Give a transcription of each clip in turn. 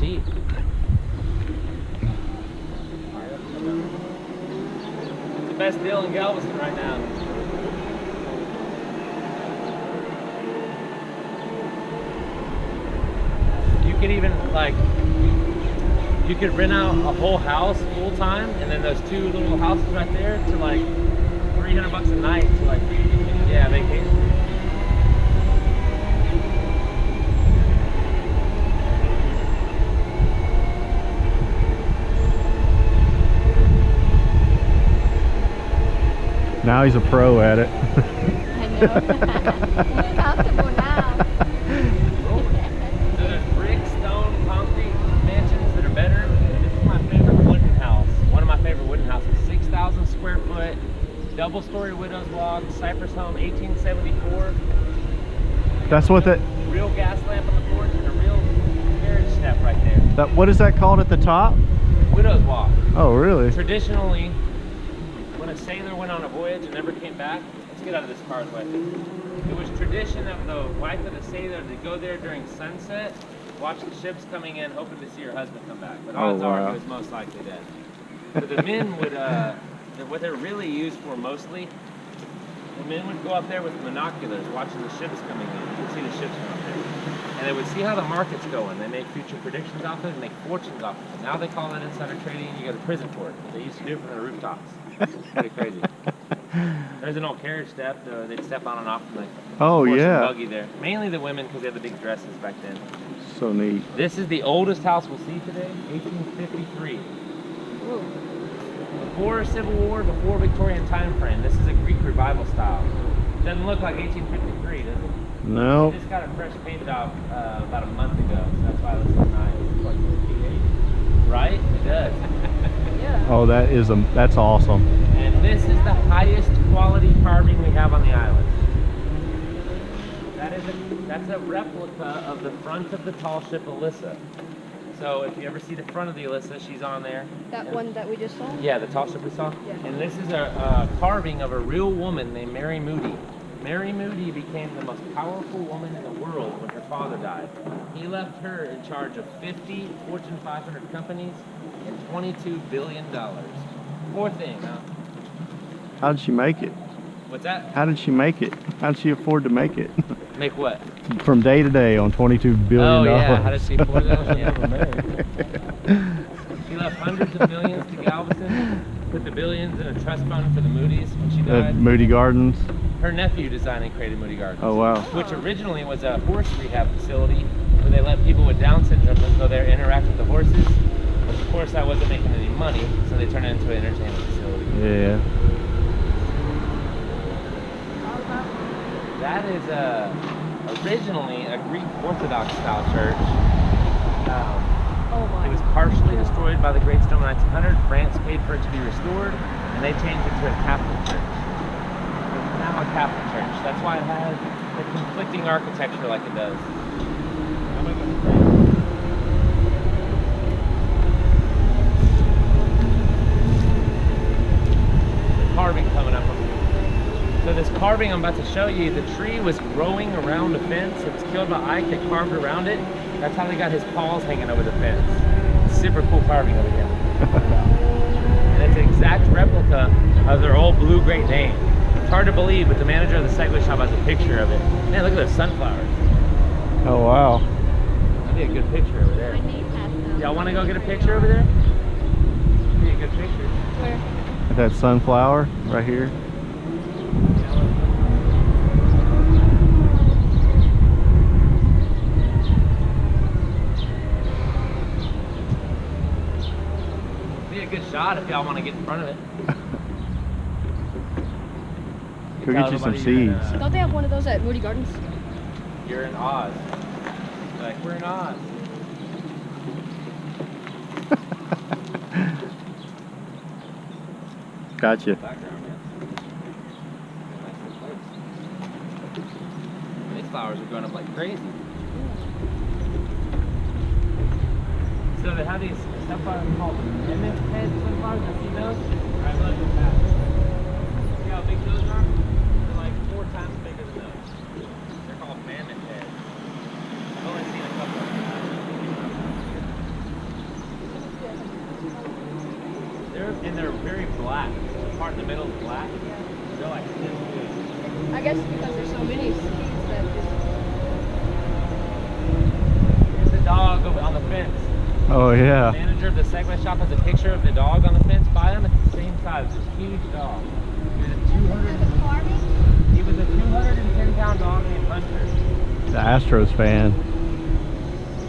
neat. It's the best deal in Galveston right now. You could even like, you could rent out a whole house full time, and then those 2 little houses right there to like $300 a night to like, yeah, vacation. Now he's a pro at it. I know. He's comfortable now. So there's brick, stone, concrete mansions that are better. This is my favorite wooden house. One of my favorite wooden houses. 6,000 square foot, double-story widow's walk, Cypress home, 1874. That's what that. Real gas lamp on the porch and a real carriage step right there. That, what is that called at the top? Widow's walk. Oh, really? Traditionally, when a sailor went on a voyage and never came back, let's get out of this car's way. It was tradition of the wife of the sailor to go there during sunset, watch the ships coming in, hoping to see her husband come back. But odds are he was most likely dead. So the men would, what they're really used for mostly, the men would go up there with binoculars, watching the ships coming in. You could see the ships from up there. And they would see how the market's going. They make future predictions off of it and make fortunes off of it. Now they call that insider trading, and you go to prison for it. They used to do it from the rooftops. It's pretty crazy. There's an old carriage step. They'd step on and off from the horse and buggy there. Mainly the women because they had the big dresses back then. So neat. This is the oldest house we'll see today, 1853. Ooh. Before Civil War, before Victorian time frame. This is a Greek revival style. Doesn't look like 1853, does it? No. We just got a fresh paint job about a month ago, so that's why it looks so nice. It's like 58. Right? It does. Yeah. Oh, that's awesome. And this is the highest quality carving we have on the island. That's a replica of the front of the tall ship Alyssa. So if you ever see the front of the Alyssa, she's on there. That one that we just saw? Yeah, the tall ship we saw. Yeah. And this is a carving of a real woman named Mary Moody. Mary Moody became the most powerful woman in the world when her father died. He left her in charge of 50 Fortune 500 companies and $22 billion. Poor thing, huh? How did she make it? What's that? How did she make it? How did she afford to make it? Make what? From day to day on $22 billion. Oh yeah, how did she afford that? Yeah. She left hundreds of millions to Galveston, put the billions in a trust fund for the Moodys when she died. Moody Gardens. Her nephew designed and created Moody Gardens. Oh wow. Which originally was a horse rehab facility where they let people with Down syndrome go there and interact with the horses. But of course that wasn't making any money, so they turned it into an entertainment facility. Yeah. That is originally a Greek Orthodox style church. Oh my. It was partially destroyed by the Great Storm in 1900. France paid for it to be restored, and they changed it to a Catholic church. It's now a Catholic church. That's why it has the conflicting architecture like it does. The carving coming up. So this carving I'm about to show you, the tree was growing around the fence. It was killed by Ike. They carved around it. That's how they got his paws hanging over the fence. Super cool carving over here. And it's an exact replica of their old blue Great Dane. It's hard to believe, but the manager of the Segway shop has a picture of it. Man, look at those sunflowers. Oh wow. That'd be a good picture over there. My name has them. Y'all want to go get a picture over there? That'd be a good picture. Where? That sunflower right here. Be a good shot if y'all want to get in front of it. Go get you some seeds. Don't they have one of those at Moody Gardens? You're in Oz. Like, we're in Oz. Gotcha. Background, yeah. Nice little place. These flowers are growing up like crazy. So they have these sunflowers called mammoth head sunflowers. Have you seen those? Alright, look at that. See how big those are? They're like 4 times bigger than those. They're called mammoth heads. I've only seen a couple of them. And they're very black. The part in the middle is black. They're like this big. I guess because there's so many seeds that just... Here's the dog on the fence. Oh The yeah. manager of the Segway shop has a picture of the dog on the fence by him. It's the same size. This huge dog. He was a 210-pound dog named Hunter. The Astros fan.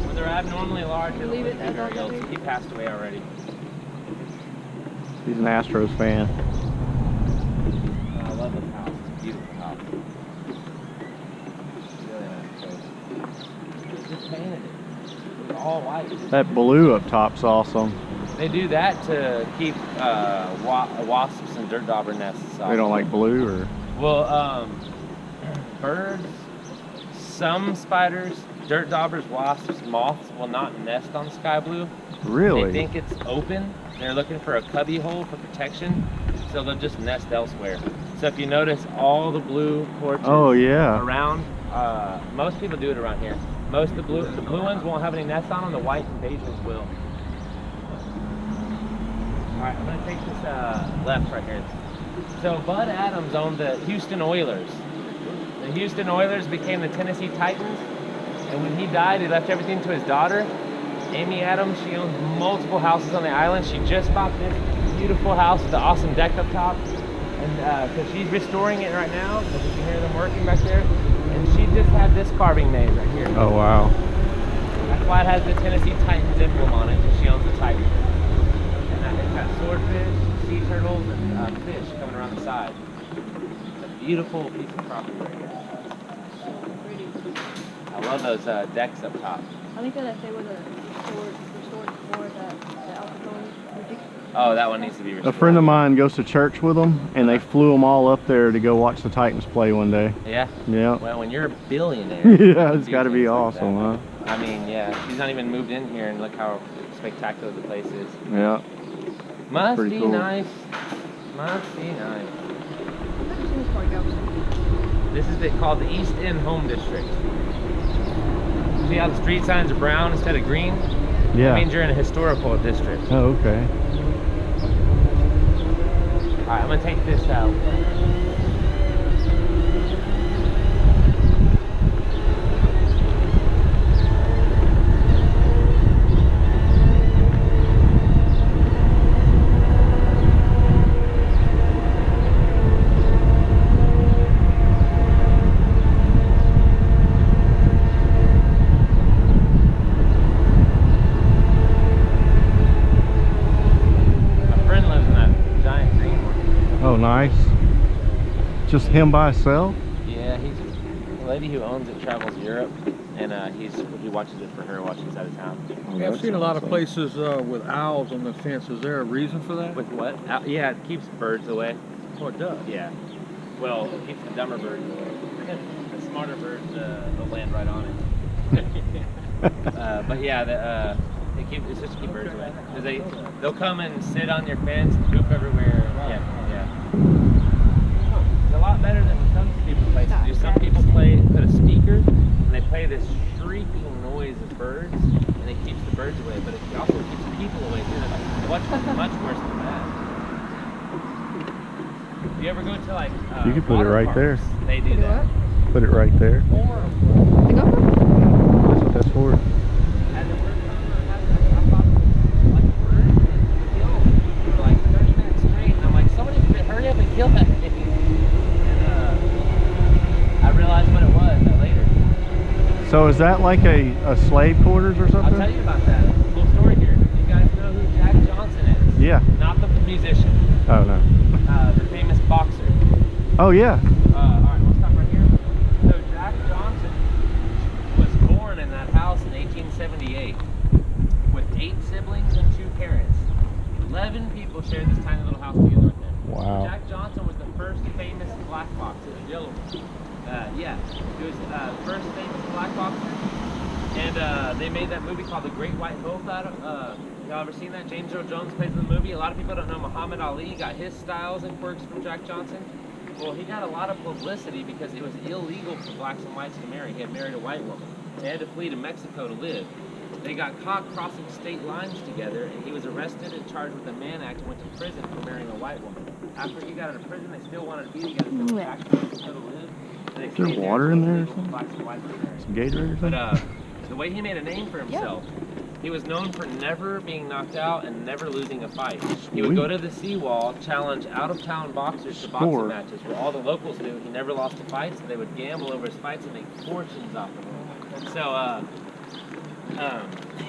When they're abnormally large, they Leave don't it live as very long old. as He passed away already. He's an Astros fan. I love this house. It's a beautiful house. Really nice place. Just painted it. It's all white. That blue up top's awesome. They do that to keep wasps and dirt dauber nests off. They don't like blue, or? Well, birds, some spiders, dirt daubers, wasps, moths will not nest on sky blue. Really? They think it's open. They're looking for a cubby hole for protection, so they'll just nest elsewhere. So if you notice all the blue porches around, most people do it around here. Most of the blue ones won't have any nests on them. The white and beige ones will. All right, I'm gonna take this left right here. So Bud Adams owned the Houston Oilers. The Houston Oilers became the Tennessee Titans, and when he died, he left everything to his daughter, Amy Adams. She owns multiple houses on the island. She just bought this beautiful house with the awesome deck up top, and so she's restoring it right now. As you can hear them working back there, and she just had this carving made right here. Oh wow. That's why it has the Tennessee Titans emblem on it, because she owns the Titans. It's got swordfish, sea turtles, and fish coming around the side. It's a beautiful piece of property right here. I love those decks up top. I think that if they were restored before that alcohol ridiculous. Oh, that one needs to be restored. A friend of mine goes to church with them, and they flew them all up there to go watch the Titans play one day. Yeah? Yeah. Well, when you're a billionaire. Yeah, it's got to be things like awesome, huh? that. I mean, yeah, she's not even moved in here, and look how spectacular the place is. Yeah. Must Pretty be cool. nice. Must be nice. I've never seen this part of Galveston. This is called the East End Home District. See how the street signs are brown instead of green? Yeah. That means you're in a historical district. Oh, okay. Alright, I'm gonna take this out. Nice. Just him by himself? Yeah, he's the lady who owns it travels Europe, and he watches it for her while she's out of town. Yeah, I've seen a lot of places with owls on the fence. Is there a reason for that? With what? Yeah, it keeps birds away. Oh, it does. Yeah. Well, it keeps the dumber birds away. The smarter birds, they'll land right on it. But yeah, it's just to keep birds away. Cause they'll come and sit on your fence and poop everywhere. Yeah. It's a lot better than some people places do. Some people put a speaker and they play this shrieking noise of birds, and it keeps the birds away. But it also keeps people away too. Much worse than that. Do you ever go to like you can put it right there. They do that. Put it right there. The GoPro? That's what that's for. Hurry up and kill that thing. And I realized what it was later. So is that like a slave quarters or something? I'll tell you about that. Cool story here. You guys know who Jack Johnson is? Yeah. Not the musician. Oh no. The famous boxer. Oh yeah. Alright, we'll stop right here. So Jack Johnson was born in that house in 1878 with 8 siblings and 2 parents. 11 people shared this tiny little house together right there. Wow. Jack Johnson was the first famous black boxer, the yellow one. Yeah, he was the first famous black boxer. And they made that movie called The Great White Hope out of, y'all ever seen that? James Earl Jones plays in the movie. A lot of people don't know Muhammad Ali got his styles and quirks from Jack Johnson. Well, he got a lot of publicity because it was illegal for blacks and whites to marry. He had married a white woman. They had to flee to Mexico to live. They got caught crossing state lines together, and he was arrested and charged with a Mann Act and went to prison for marrying a white woman. After he got out of prison, they still wanted to be together because they actually still live. Is there water in there or something? Blacks and whites were married. Some Gatorade or something? But the way he made a name for himself, he was known for never being knocked out and never losing a fight. He would go to the seawall, challenge out-of-town boxers to boxing matches where all the locals knew he never lost a fight, so they would gamble over his fights and make fortunes off of him. So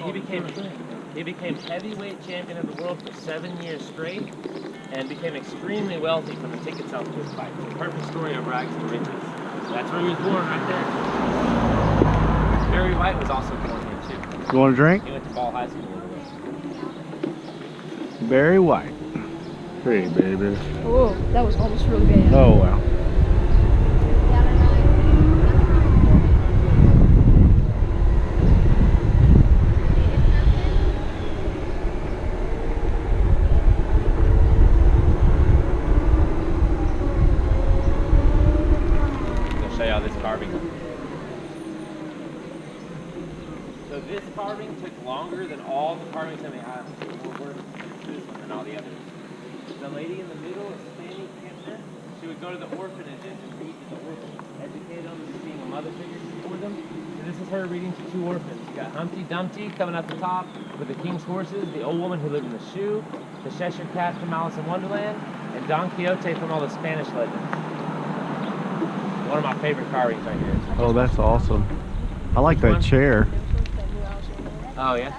he became heavyweight champion of the world for 7 years straight and became extremely wealthy from the ticket sales to his fights. The perfect story of rags to riches. That's where he was born, right there. Barry White was also born here too. You want a drink? He went to Ball High School. Barry White. Hey, baby. Oh, that was almost really bad. Oh, wow. I'll show you all this carving. So this carving took longer than all the carvings in the island. So more work to this one than all the others. The lady in the middle is Fanny Kempner. She would go to the orphanages and read to the orphans, educate them, being a mother figure for them. And this is her reading to 2 orphans. You got Humpty Dumpty coming up the top with the king's horses, the old woman who lived in the shoe, the Cheshire Cat from Alice in Wonderland, and Don Quixote from all the Spanish legends. One of my favorite carvings right here. Oh, that's awesome. I like that chair. Oh, yeah?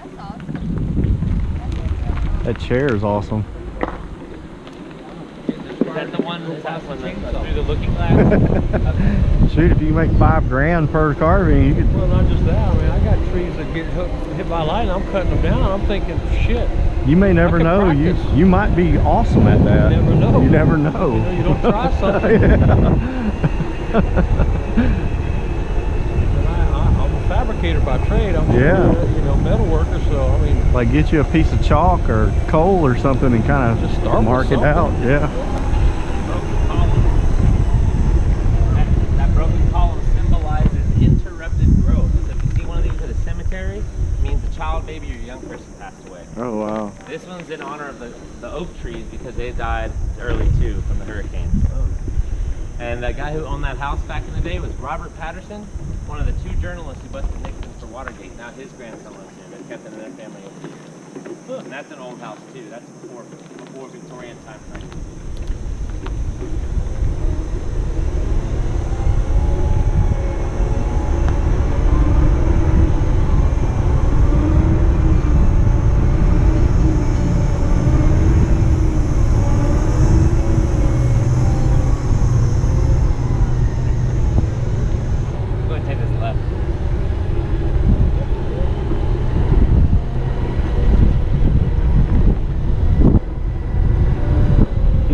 That chair is awesome. Is that the one that's through the looking glass? Shoot, if you make $5 per carving, you could. Well, not just that. I mean, I got trees that get hit by lightning. I'm cutting them down. I'm thinking, shit. You may never know. You might be awesome at that. You never know. You never know. You don't try something. I'm a fabricator by trade. I'm a metal worker, so I mean, like get you a piece of chalk or coal or something and kind of just start mark it out. Yeah. Broken column. That broken column symbolizes interrupted growth. So if you see one of these at a cemetery, it means a child, baby, or young person passed away. Oh wow. This one's in honor of the oak trees because they died early too from the hurricanes. And the guy who owned that house back in the day was Robert Patterson, one of the 2 journalists who busted Nixon for Watergate. Now his grandson lives here. They've kept it in their family over the years. And that's an old house too. That's before Victorian time frame.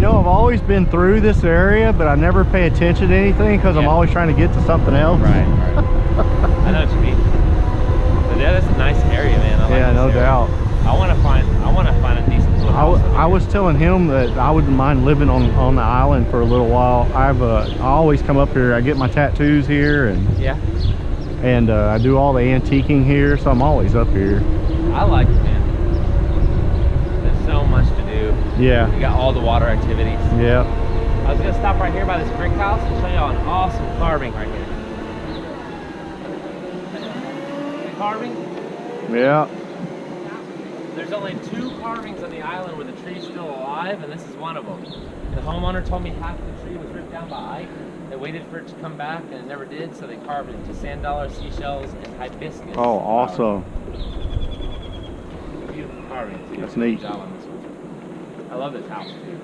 I've always been through this area, but I never pay attention to anything because I'm always trying to get to something else. Right. I know what you mean. But yeah, that's a nice area, man. I like no doubt. I want to find a decent little house. I was telling him that I wouldn't mind living on the island for a little while. I always come up here. I get my tattoos here, and I do all the antiquing here, so I'm always up here. I like it, man. There's so much to do. Yeah. You got all the water activities. Yeah. I was gonna stop right here by this brick house and show y'all an awesome carving right here. The carving? Yeah. There's only 2 carvings on the island where the tree's still alive, and this is one of them. The homeowner told me half the tree was ripped down by Ike. They waited for it to come back, and it never did, so they carved it into sand dollars, seashells, and hibiscus. Oh, awesome. Beautiful carving, too. That's neat. Good job on this one. I love this house, too.